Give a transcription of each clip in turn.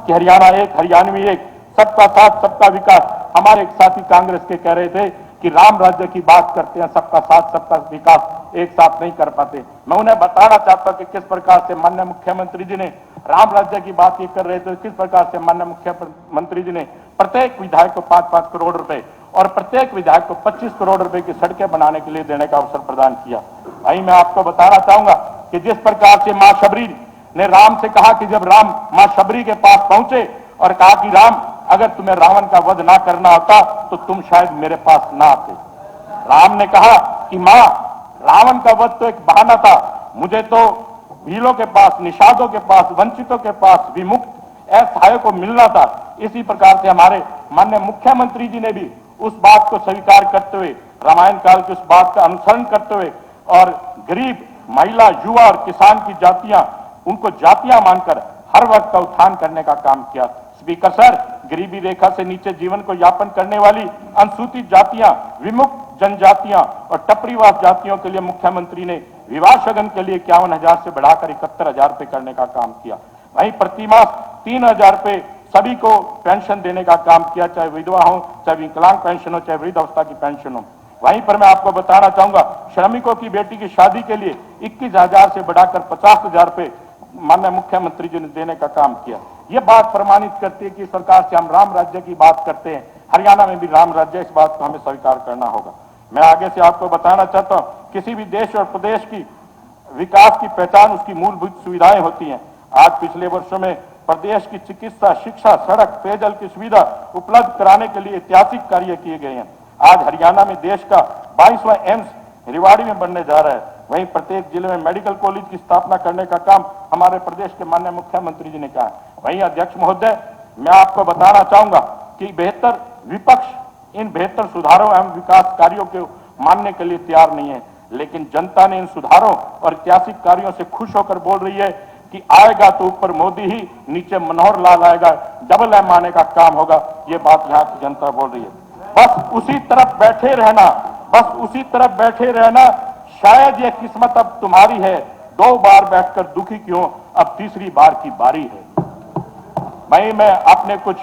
कि हरियाणा एक, हरियाणवी एक, सबका साथ सबका विकास। हमारे एक साथी कांग्रेस के कह रहे थे कि राम राज्य की बात करते हैं, सबका साथ सबका विकास एक साथ नहीं कर पाते। मैं उन्हें बताना चाहता हूं कि किस प्रकार से माननीय मुख्यमंत्री जी ने राम राज्य की बात ये कर रहे थे, किस प्रकार से माननीय मुख्यमंत्री जी ने प्रत्येक विधायक को 5-5 करोड़ रुपए और प्रत्येक विधायक को 25 करोड़ रुपए की सड़कें बनाने के लिए देने का अवसर प्रदान किया। वहीं मैं आपको बताना चाहूंगा कि जिस प्रकार से मां शबरी ने राम से कहा कि जब राम मां शबरी के पास पहुंचे और कहा कि राम, अगर तुम्हें रावण का वध ना करना होता तो तुम शायद मेरे पास ना आते। राम ने कहा कि मां, रावण का वध तो एक बहाना था, मुझे तो भीलों के पास, निषादों के पास, वंचितों के पास, विमुक्त असहायों को मिलना था। इसी प्रकार से हमारे माननीय मुख्यमंत्री जी ने भी उस बात को स्वीकार करते हुए, रामायण काल की उस बात का अनुसरण करते हुए और गरीब, महिला, युवा और किसान की जातियां, उनको जातियां मानकर हर वर्ग का उत्थान करने का काम किया। स्पीकर सर, गरीबी रेखा से नीचे जीवन को यापन करने वाली अनुसूचित जातियां, विमुक्त जनजातियां और टपरीवास जातियों के लिए मुख्यमंत्री ने विवाह शगन के लिए 51,000 से बढ़ाकर 71,000 रुपए करने का काम किया। वहीं प्रतिमास 3,000 रुपए सभी को पेंशन देने का काम किया, चाहे विधवा हो, चाहे विकलांग पेंशन हो, चाहे वृद्धावस्था की पेंशन हो। वहीं पर मैं आपको बताना चाहूंगा, श्रमिकों की बेटी की शादी के लिए 21,000 से बढ़ाकर 50,000 रुपए माननीय मुख्यमंत्री जी ने देने का काम किया। यह बात प्रमाणित करती है कि सरकार से हम राम राज्य की बात करते हैं, हरियाणा में भी राम राज्य, इस बात को हमें स्वीकार करना होगा। मैं आगे से आपको बताना चाहता हूं, किसी भी देश और प्रदेश की विकास की पहचान उसकी मूलभूत सुविधाएं होती हैं। आज पिछले वर्षों में प्रदेश की चिकित्सा, शिक्षा, सड़क, पेयजल की सुविधा उपलब्ध कराने के लिए ऐतिहासिक कार्य किए गए हैं। आज हरियाणा में देश का 22वां एम्स रेवाड़ी में बनने जा रहा है। वहीं प्रत्येक जिले में मेडिकल कॉलेज की स्थापना करने का काम हमारे प्रदेश के माननीय मुख्यमंत्री जी ने कहा है। वहीं अध्यक्ष महोदय, मैं आपको बताना चाहूंगा कि बेहतर विपक्ष इन बेहतर सुधारों एवं विकास कार्यों को मानने के लिए तैयार नहीं है, लेकिन जनता ने इन सुधारों और ऐतिहासिक कार्यों से खुश होकर बोल रही है कि आएगा तो ऊपर मोदी ही, नीचे मनोहर लाल आएगा, डबल एम आने का काम होगा। ये बात यहाँ की जनता बोल रही है। बस उसी तरफ बैठे रहना, बस उसी तरफ बैठे रहना। शायद ये किस्मत अब तुम्हारी है, 2 बार बैठकर दुखी क्यों, अब तीसरी बार की बारी है। मैं अपने कुछ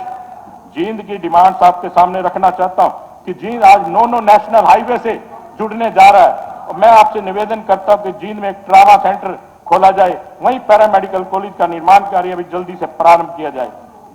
जींद की डिमांड्स आपके सामने रखना चाहता हूं कि जींद आज 9 नेशनल हाईवे से जुड़ने जा रहा है और मैं आपसे निवेदन करता हूं कि जींद में एक ट्रामा सेंटर खोला जाए, वहीं पैरामेडिकल कॉलेज का निर्माण कार्य भी जल्दी से प्रारंभ किया जाए।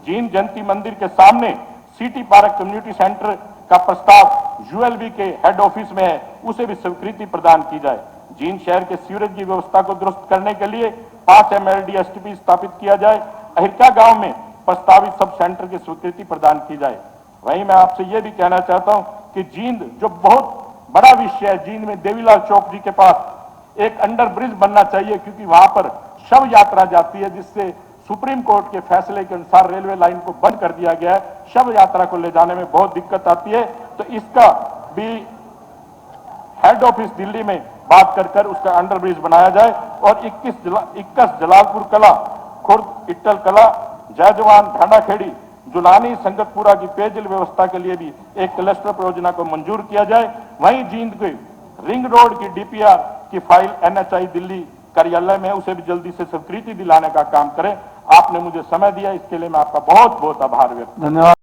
जींद जयंती मंदिर के सामने सिटी पार्क कम्युनिटी सेंटर का प्रस्ताव यूएलबी के हेड ऑफिस में है, उसे भी स्वीकृति प्रदान की जाए। जींद शहर के सीवरेज की व्यवस्था को दुरुस्त करने के लिए 5 MLD STP स्थापित किया जाए। अहिरका गांव में प्रस्तावित सब सेंटर की स्वीकृति प्रदान की जाए। वहीं मैं आपसे यह भी कहना चाहता हूं कि जींद जो बहुत बड़ा विषय है, जींद में देवीलाल चौक जी के पास एक अंडर ब्रिज बनना चाहिए, क्योंकि वहां पर शव यात्रा जाती है, जिससे सुप्रीम कोर्ट के फैसले के अनुसार रेलवे लाइन को बंद कर दिया गया है। शव यात्रा को ले जाने में बहुत दिक्कत आती है, तो इसका भी हेड ऑफिस दिल्ली में बात कर उसका अंडर ब्रिज बनाया जाए। और 21 जलालपुर कला, खुर्द, इट्टल कला, जयजवान, ढांडाखेड़ी, जुलानी, संगतपुरा की पेयजल व्यवस्था के लिए भी एक क्लस्टर परियोजना को मंजूर किया जाए। वहीं जींद के रिंग रोड की DPR की फाइल NHI दिल्ली कार्यालय में, उसे भी जल्दी से स्वीकृति दिलाने का काम करें। आपने मुझे समय दिया, इसके लिए मैं आपका बहुत बहुत आभार व्यक्त। धन्यवाद।